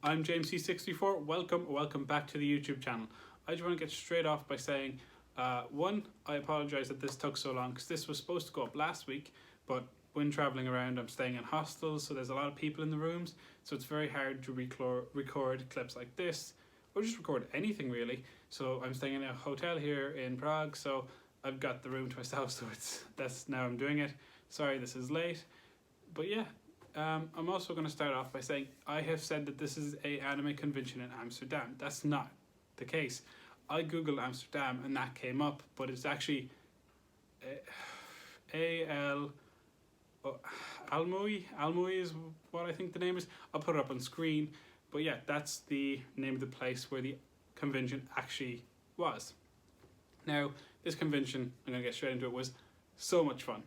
I'm James C64. Welcome back to the YouTube channel. I just want to get straight off by saying, one, I apologize that this took so long because this was supposed to go up last week, but when traveling around, I'm staying in hostels, so there's a lot of people in the rooms, so it's very hard to record clips like this, or just record anything really. So I'm staying in a hotel here in Prague, so I've got the room to myself, so that's now I'm doing it. Sorry this is late, but yeah. I'm also going to start off by saying I have said that this is a anime convention in Amsterdam. That's not the case. I googled Amsterdam and that came up, but it's actually A-L... Almoy? Almoy is what I think the name is. I'll put it up on screen. But yeah, that's the name of the place where the convention actually was. Now, this convention, I'm going to get straight into it, was so much fun.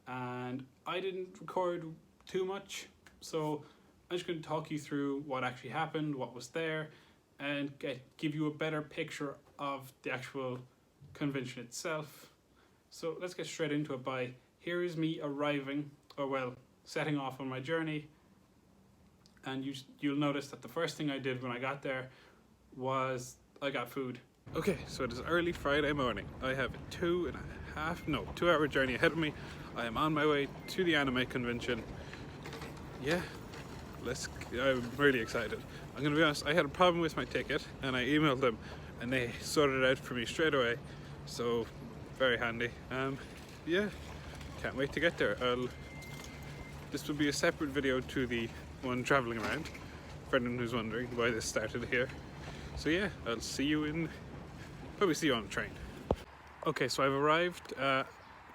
And I didn't record too much, so I'm just going to talk you through what actually happened, what was there, and give you a better picture of the actual convention itself. So let's get straight into it. Here is me arriving, or well, setting off on my journey, and you'll notice that the first thing I did when I got there was I got food. Okay, so it is early Friday morning. I have a 2-hour journey ahead of me. I am on my way to the anime convention. Yeah, I'm really excited. I'm gonna be honest, I had a problem with my ticket and I emailed them and they sorted it out for me straight away. So, very handy. Yeah, can't wait to get there. This will be a separate video to the one traveling around, for anyone who's wondering why this started here. So yeah, I'll probably see you on the train. Okay, so I've arrived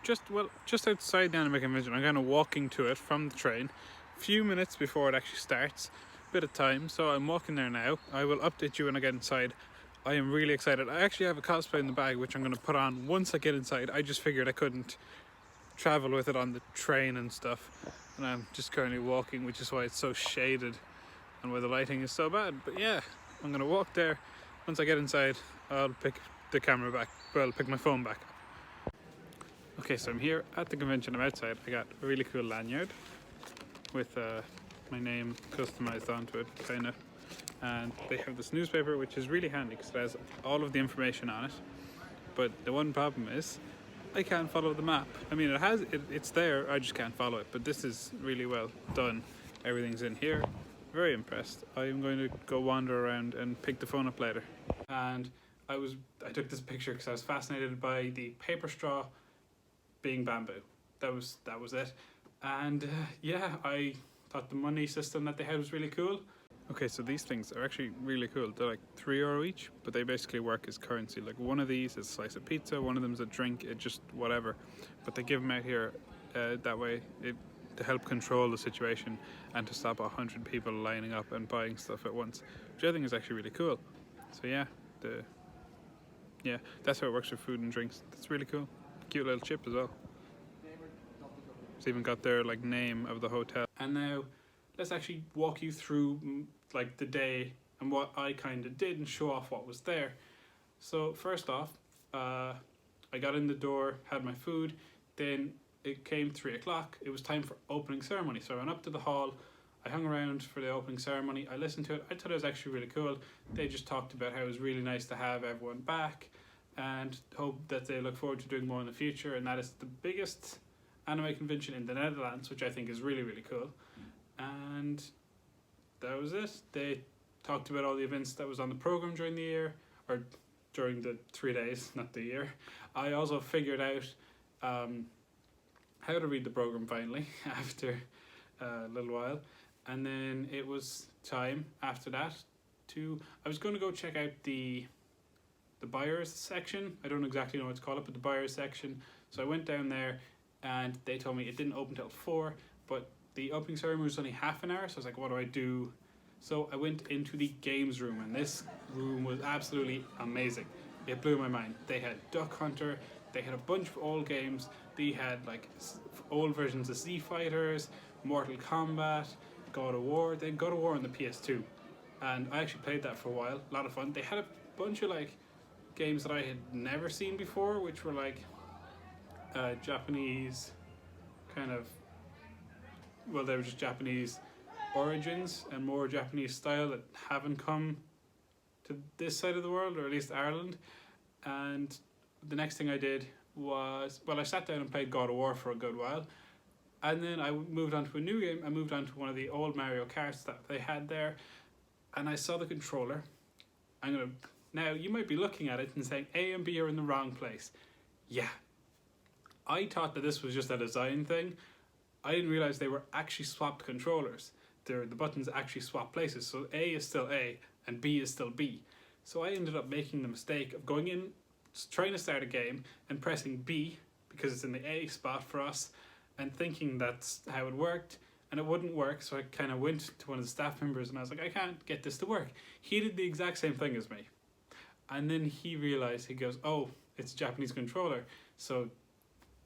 just outside the anime convention. I'm kind of walking to it from the train. Few minutes before it actually starts, bit of time, so I'm walking there now. I will update you when I get inside. I am really excited. I actually have a cosplay in the bag which I'm going to put on once I get inside. I just figured I couldn't travel with it on the train and stuff, and I'm just currently walking, which is why it's so shaded and why the lighting is so bad. But yeah, I'm going to walk there. Once I get inside, I'll pick the camera back, well, pick my phone back up. Okay, so I'm here at the convention. I'm outside. I got a really cool lanyard with my name customized onto it, kind of, and they have this newspaper which is really handy because it has all of the information on it, but the one problem is I can't follow the map. I mean, it's there, I just can't follow it, but this is really well done. Everything's in here. Very impressed. I am going to go wander around and pick the phone up later. And I took this picture because I was fascinated by the paper straw being bamboo. That was it. And yeah, I thought the money system that they had was really cool. Okay, so these things are actually really cool. They're like €3 each, but they basically work as currency. Like one of these is a slice of pizza, one of them is a drink, it just whatever. But they give them out here that way to help control the situation and to stop 100 people lining up and buying stuff at once, which I think is actually really cool. So yeah, that's how it works for food and drinks. That's really cool. Cute little chip as well. It's even got their like name of the hotel. And now let's actually walk you through like the day and what I kind of did and show off what was there. So first off, I got in the door, had my food, then it came 3 o'clock. It was time for opening ceremony. So I went up to the hall, I hung around for the opening ceremony, I listened to it. I thought it was actually really cool. They just talked about how it was really nice to have everyone back and hope that they look forward to doing more in the future, and that is the biggest anime convention in the Netherlands, which I think is really, really cool. And that was it. They talked about all the events that was on the program during the year, or during the 3 days, not the year. I also figured out how to read the program finally after a little while, and then it was time after that I was going to go check out the buyers section. I don't exactly know what to call it, but the buyers section. So I went down there and they told me it didn't open till 4, but the opening ceremony was only half an hour, so I was like, what do I do? So I went into the games room, and this room was absolutely amazing. It blew my mind. They had Duck Hunter, they had a bunch of old games, they had like old versions of Z Fighters, Mortal Kombat, God of War. They had God of War on the PS2, and I actually played that for a while, a lot of fun. They had a bunch of like games that I had never seen before, which were like Japanese kind of, well, they were just Japanese origins and more Japanese style that haven't come to this side of the world, or at least Ireland. And the next thing I did was, well, I sat down and played God of War for a good while, and then I moved on to a new game. I moved on to one of the old Mario Karts that they had there, and I saw the controller. Now you might be looking at it and saying A and B are in the wrong place. Yeah, I thought that this was just a design thing. I didn't realize they were actually swapped controllers. The buttons actually swap places, so A is still A and B is still B. So I ended up making the mistake of going in, trying to start a game and pressing B because it's in the A spot for us, and thinking that's how it worked, and it wouldn't work. So I kind of went to one of the staff members and I was like, I can't get this to work. He did the exact same thing as me, and then he realized, he goes, oh, it's a Japanese controller, so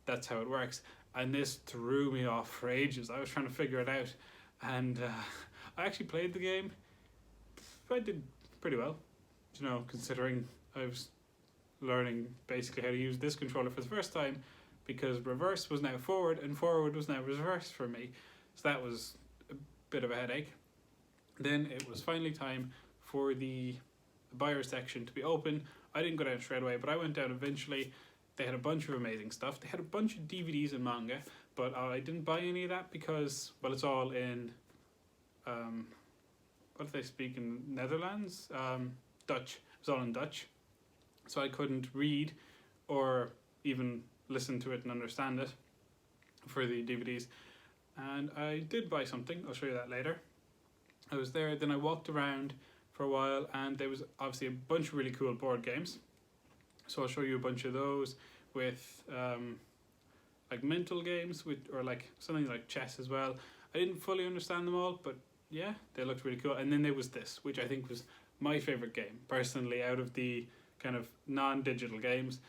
that's how it works. And this threw me off for ages. I was trying to figure it out, and I actually played the game. I did pretty well, you know, considering I was learning basically how to use this controller for the first time, because reverse was now forward and forward was now reverse for me. So that was a bit of a headache. Then it was finally time for the buyer section to be open. I didn't go down straight away, but I went down eventually. They had a bunch of amazing stuff. They had a bunch of DVDs and manga, but I didn't buy any of that because, well, it's all in, what do they speak in Netherlands? Dutch. It was all in Dutch. So I couldn't read or even listen to it and understand it for the DVDs. And I did buy something. I'll show you that later. I was there, then I walked around for a while, and there was obviously a bunch of really cool board games. So I'll show you a bunch of those with like mental games, or like something like chess as well. I didn't fully understand them all, but yeah, they looked really cool. And then there was this, which I think was my favorite game personally out of the kind of non-digital games.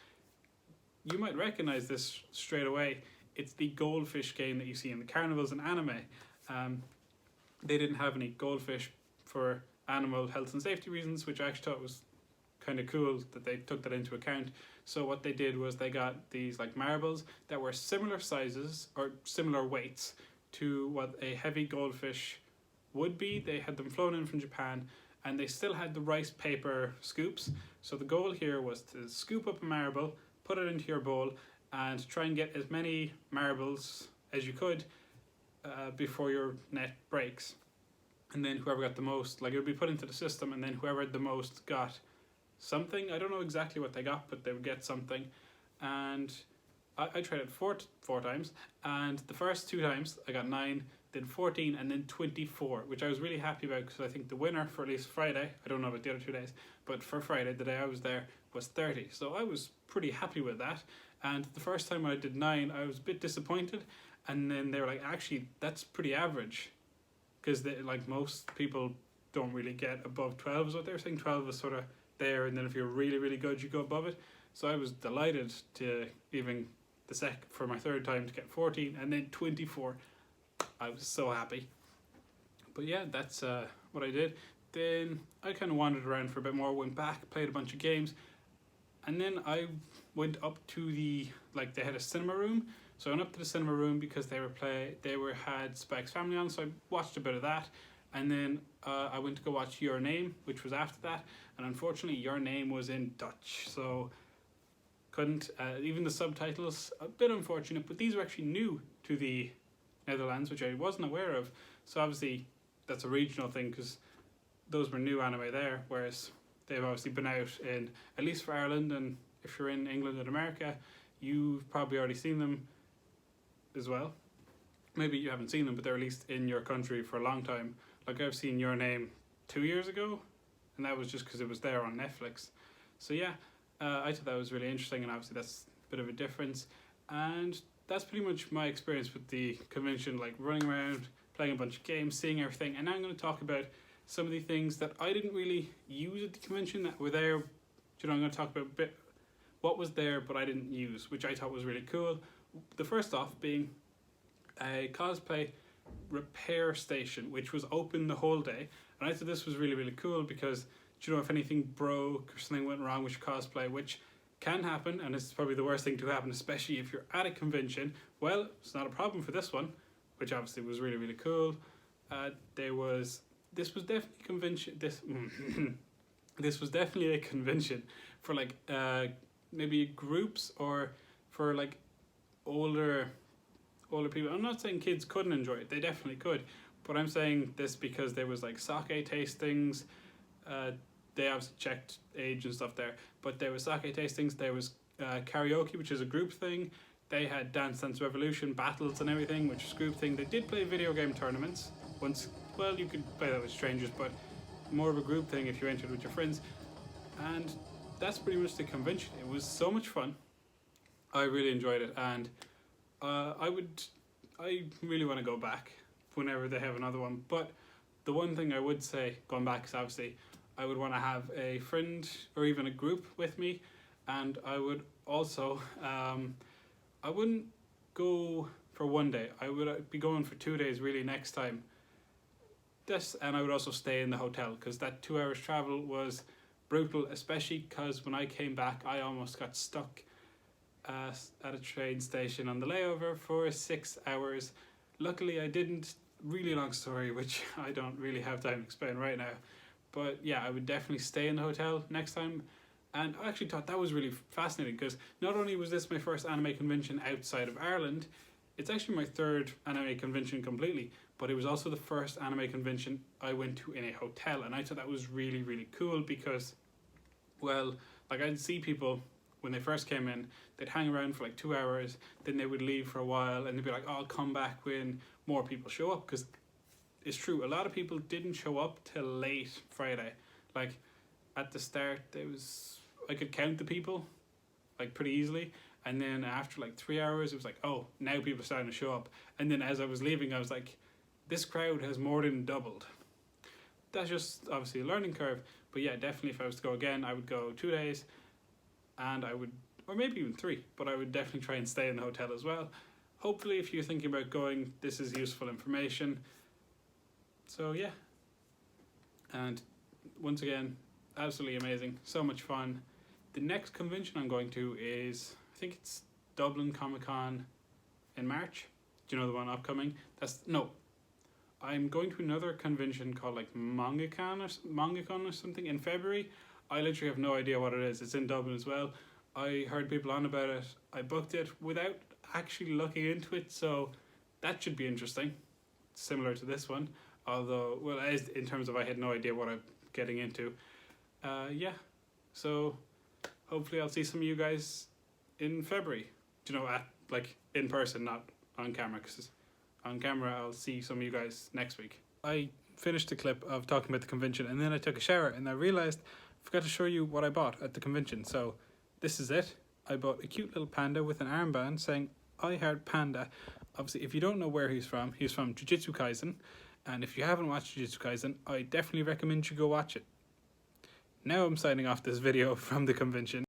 You might recognize this straight away. It's the goldfish game that you see in the carnivals and anime. They didn't have any goldfish for animal health and safety reasons, which I actually thought was kind of cool that they took that into account. So what they did was they got these like marbles that were similar sizes or similar weights to what a heavy goldfish would be. They had them flown in from Japan, and they still had the rice paper scoops. So the goal here was to scoop up a marble, put it into your bowl, and try and get as many marbles as you could before your net breaks. And then whoever got the most, like, it would be put into the system, and then whoever had the most got something. I don't know exactly what they got, but they would get something. And I tried it four times, and the first 2 times I got 9, then 14, and then 24, which I was really happy about, because I think the winner for at least Friday, I don't know about the other 2 days, but for Friday, the day I was there, was 30. So I was pretty happy with that. And the first time I did 9, I was a bit disappointed, and then they were like, actually, that's pretty average, because like most people don't really get above 12 is what they were saying. 12 is sort of there, and then if you're really, really good, you go above it. So I was delighted to even for my 3rd time to get 14 and then 24. I was so happy. But yeah, that's what I did. Then I kind of wandered around for a bit more, went back, played a bunch of games, and then I went up to they had a cinema room. So I went up to the cinema room because they had Spike's Family on, so I watched a bit of that. And then I went to go watch Your Name, which was after that, and unfortunately Your Name was in Dutch, so couldn't, even the subtitles, a bit unfortunate, but these were actually new to the Netherlands, which I wasn't aware of. So obviously that's a regional thing, because those were new anime there, whereas they've obviously been out in, at least for Ireland, and if you're in England and America, you've probably already seen them as well. Maybe you haven't seen them, but they're released in your country for a long time. Like, I've seen Your Name 2 years ago, and that was just because it was there on Netflix. So yeah, I thought that was really interesting, and obviously that's a bit of a difference. And that's pretty much my experience with the convention, like running around, playing a bunch of games, seeing everything. And now I'm going to talk about some of the things that I didn't really use at the convention that were there. You know, I'm going to talk about a bit what was there but I didn't use, which I thought was really cool. The first off being a cosplay repair station, which was open the whole day. And I thought this was really, really cool because, you know, if anything broke or something went wrong with your cosplay, which can happen, and it's probably the worst thing to happen, especially if you're at a convention, well, it's not a problem for this one, which obviously was really, really cool. This was definitely convention. This was definitely a convention for like maybe groups or for like older people. I'm not saying kids couldn't enjoy it; they definitely could. But I'm saying this because there was like sake tastings. They obviously checked age and stuff there, but there was sake tastings. There was karaoke, which is a group thing. They had Dance Dance Revolution battles and everything, which is group thing. They did play video game tournaments once. Well, you could play that with strangers, but more of a group thing if you entered with your friends. And that's pretty much the convention. It was so much fun. I really enjoyed it, and I really want to go back whenever they have another one. But the one thing I would say, going back, is obviously I would want to have a friend or even a group with me, and I would also I wouldn't go for one day. I would be going for 2 days really next time. And I would also stay in the hotel because that 2 hours travel was brutal, especially because when I came back I almost got stuck at a train station on the layover for 6 hours. Luckily I didn't. Really long story which I don't really have time to explain right now, but yeah, I would definitely stay in the hotel next time. And I actually thought that was really fascinating because not only was this my first anime convention outside of Ireland, it's actually my third anime convention completely, but it was also the first anime convention I went to in a hotel, and I thought that was really, really cool because, well, like I'd see people when they first came in, they'd hang around for like 2 hours, then they would leave for a while, and they'd be like, oh, I'll come back when more people show up, because it's true, a lot of people didn't show up till late Friday. Like, at the start, I could count the people, like, pretty easily, and then after like 3 hours, it was like, oh, now people are starting to show up, and then as I was leaving, I was like, this crowd has more than doubled. That's just, obviously, a learning curve, but yeah, definitely if I was to go again, I would go 2 days, and I would, or maybe even 3, but I would definitely try and stay in the hotel as well. Hopefully, if you're thinking about going, this is useful information. So yeah, and once again, absolutely amazing, so much fun. The next convention I'm going to is, I think it's Dublin Comic Con in March. Do you know the one upcoming? I'm going to another convention called like MangaCon or something in February. I literally have no idea what it is. It's in Dublin as well. I heard people on about it. I booked it without actually looking into it, so that should be interesting. Similar to this one, although, well, as in terms of I had no idea what I'm getting into. Yeah, so hopefully I'll see some of you guys in February. You know, at like in person, not on camera, because on camera I'll see some of you guys next week. I finished the clip of talking about the convention, and then I took a shower, and I realized I forgot to show you what I bought at the convention. So this is it. I bought a cute little panda with an armband saying I Heart Panda. Obviously, if you don't know where he's from Jujutsu Kaisen, and if you haven't watched Jujutsu Kaisen, I definitely recommend you go watch it. Now I'm signing off this video from the convention.